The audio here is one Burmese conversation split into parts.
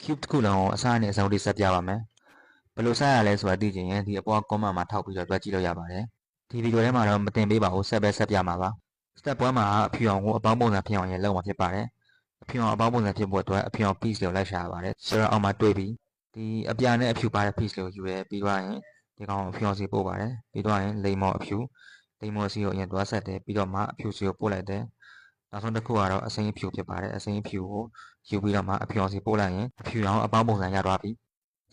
cube တစ်ခုလုံးကိုအစနဲ့အဆုံးထိဆက်ပြပါမယ်ဘယ်လိုဆက်ရလဲဆိုတာသိချင်ရင်ဒီအပေါ် comment မှာထောက်ပြီးတော့တွက်ကြည့်လို့ရပါတယ်ဒီဗီဒီယိုထဲမှာတော့မတင်ပေးပါဘူးဆက်ပြမှာပါ step 1မှာအဖြူအောင်ကိုအပေါင်းပုံစံဖြစ်အောင်ရေးလုပ်မှာဖြစ်ပါတယ်အဖြူအောင်အပေါင်းပုံစံဖြစ်ဖို့အတွက်အဖြူအောင် piece ကိုလိုက်ရှာရပါတယ်ဆိုတော့အောက်မှာတွေ့ပြီးဒီအပြာနဲ့အဖြူပါတဲ့ piece ကိုယူရဲပြီးတော့ရင်ဒီကောင်အဖြူအောင်စီပို့ပါတယ်ပြီးတော့ရင်လိမ္မော်အဖြူလိမ္မော်စီကိုအရင်တွားဆက်တယ်ပြီးတော့မှအဖြူစီကိုပို့လိုက်တယ်နောက်ဆုံးတစ်ခုကတော့အစိမ်းအဖြူဖြစ်ပါတယ်အစိမ်းအဖြူကိုယူပြီးတော့မှအဖြူအောင်စီပို့လိုက်ရင်အဖြူအောင်အပေါင်းပုံစံရသွားပြီ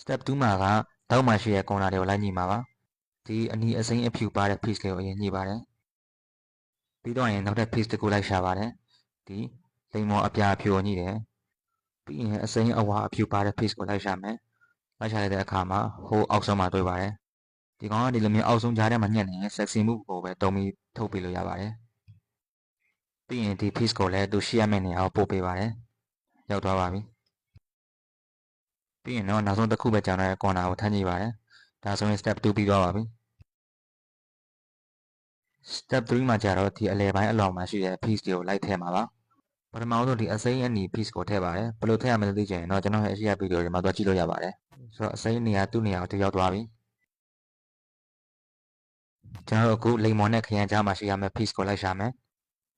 step 2မှာကတောက်မှရှိတဲ့ corner တွေကိုလိုက်ညှိမှာပါဒီအနီအစိမ်းအဖြူပါတဲ့ piece လေးကိုအရင်ညှိပါတယ်ပြီးတော့ရင်နောက်ထပ် piece တစ်ခုလိုက်ရှာပါတယ်ဒီလိမ္မော်အပြာအဖြူကိုညှိတယ်ပြီးရင်အစိမ်းအဝါအဖြူပါတဲ့ piece ကိုလိုက်ရှာမယ်လိုက်ရှာလိုက်တဲ့အခါမှာဟိုအောက်ဆုံးမှာတွေ့ပါတယ်ဒီကောင်ကဒီလိုမျိုးအောက်ဆုံးကြားထဲမှာညှက်နေရင် sexy move ကိုပဲတုံးပြီးထုတ်ပေးလို့ရပါတယ်ပြီးရင်ဒီ piece ကိုလည်းသူရှိရမယ့်နေရာကိုပို့ပေးပါတယ်ရောက်သွားပါပြီပြီးရင်တော့နောက်ဆုံးတစ်ခုပဲကြာတဲ့ corner ကိုထပ်ညှိပါတယ်ဒါဆိုရင် step 2ပြီးသွားပါပြီ step 3မှာကြာတော့ဒီအလယ်ပိုင်းအလောင်မှာရှိတဲ့ piece တွေကိုလိုက်ထည့်မှာပါပထမဆုံးဒီအစိမ်းအနီ piece ကိုထည့်ပါတယ်ဘယ်လိုထည့်ရမလဲသိချင်ရင်တော့ကျွန်တော်ရဲ့အရှိရဗီဒီယိုတွေမှာသွားကြည့်လို့ရပါတယ်ဆိုတော့အစိမ်းနေရာသူ့နေရာကိုရောက်သွားပြီကျွန်တော်တို့အခုလိမ္မော်နဲ့ခရမ်းကြားမှာရှိရမယ့် piece ကိုလိုက်ရှာမယ်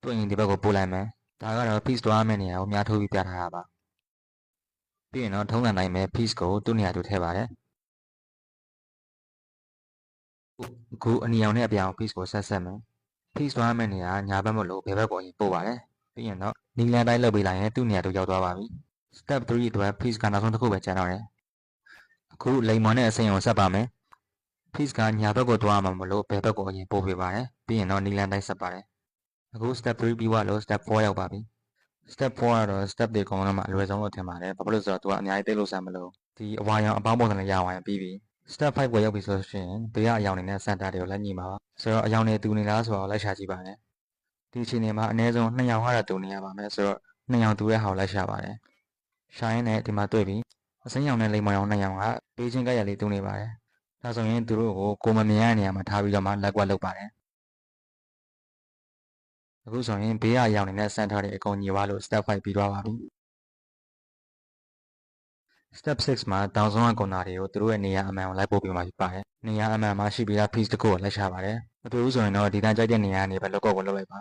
တွေ့ရင်ဒီဘက်ကိုပို့လိုက်မယ်ဒါကတော့ piece သွားမယ့်နေရာကိုများထိုးပြီးပြထားတာပါပြီးရင်တော့ထုံးစံတိုင်းပဲ piece ကိုသူ့နေရာသူထည့်ပါတယ်အခုအနီအောင်နဲ့အပြောင် piece ကိုဆက်မယ် piece သွားမယ့်နေရာညာဘက်မလို့ဘယ်ဘက်ကိုအရင်ပို့ပါတယ်ပြီးရင်တော့နီလန်တိုင်းလုပ်ပေးလိုက်ရင်သူ့နေရာသူရောက်သွားပါပြီ step 3အတွက် piece ကနောက်ဆုံးတစ်ခုပဲကျန်တော့တယ်အခုလိမ္မော်နဲ့အစိမ်းကိုဆက်ပါမယ် piece ကညာဘက်ကိုသွားမှာမလို့ဘယ်ဘက်ကိုအရင်ပို့ပေးပါတယ်ပြီးရင်တော့နီလန်တိုင်းဆက်ပါတယ်အခု step 3ပြီးသွားလို့ step 4ရောက်ပါပြီ step 4ကတော့ step တွေအကုန်လုံးမှာအလွယ်ဆုံးလို့ထင်ပါတယ်ဘာဖြစ်လို့ဆိုတော့သူကအများကြီးသိလို့ဆန်မလို့ဒီအဝါရောင်အပေါင်းပုံစံနဲ့ရအောင်ပြီးပြီ step 5ကိုရောက်ပြီဆိုရင်ဘေးကအယောင်တွေနဲ့ center တွေကိုလိုက်ညှိမှာပါဆိုတော့အယောင်တွေတူနေလားဆိုတော့လိုက်ရှာကြည့်ပါမယ်ဒီအချိန်မှာအနည်းဆုံး2ယောင်ကတော့တူနေရပါမယ်ဆိုတော့2ယောင်တူတဲ့ဟာကိုလိုက်ရှာပါတယ်ရှာရင်းနဲ့ဒီမှာတွေ့ပြီအစိမ်းရောင်နဲ့လိမ္မော်ရောင်2ယောင်ကပေးချင်းကက်ရလေးတူနေပါတယ်ဒါဆိုရင်သူတို့ကိုမမြင်ရတဲ့နေရာမှာထားပြီးတော့မှလက်ကွက်လုပ်ပါတယ်အခုဆိုရင်ဘေးကအယောင်တွေနဲ့ center တွေအကုန်ညီသွားလို့ step 5ပြီးသွားပါပြီ step 6မှာတောင်ဆုံးကကွန်နာတွေကိုသူတို့ရဲ့နေရာအမှန်ကိုလိုက်ပို့ပေးမှာဖြစ်ပါတယ်နေရာအမှန်မှာရှိပြီးသား piece တစ်ခုကိုလိုက်ရှာပါတယ်မတွေ့ဘူးဆိုရင်တော့ဒီတိုင်းကြိုက်တဲ့နေရာကနေပဲလောက်ကွက်ကိုလုပ်လိုက်ပါ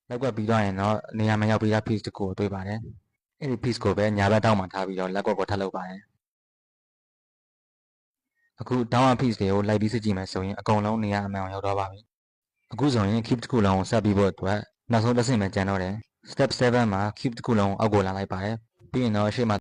လောက်ကွက်ပြီးသွားရင်တော့နေရာမှာရောက်ပြီးသား piece တစ်ခုကိုတွေ့ပါတယ်အဲ့ဒီ piece ကိုပဲညာဘက်တောက်မှာထားပြီးတော့လက်ကွက်ကိုထပ်လုပ်ပါတယ်အခုတောင်းရ piece တွေကိုလိုက်ပြီးစစ်ကြည့်မယ်ဆိုရင်အကုန်လုံးနေရာအမှန်ကိုရောက်သွားပါပြီအခုဆိုရင် cube တစ်ခုလုံးကိုဆက်ပြီးဖို့အတွက်နောက်ဆုံးတစ်ဆင့်ပဲကျန်တော့တယ် step 7မှာ cube တစ်ခုလုံးအောက်ကိုလာလိုက်ပါတယ်ပြီးရင်တော့ရှေ့မှာ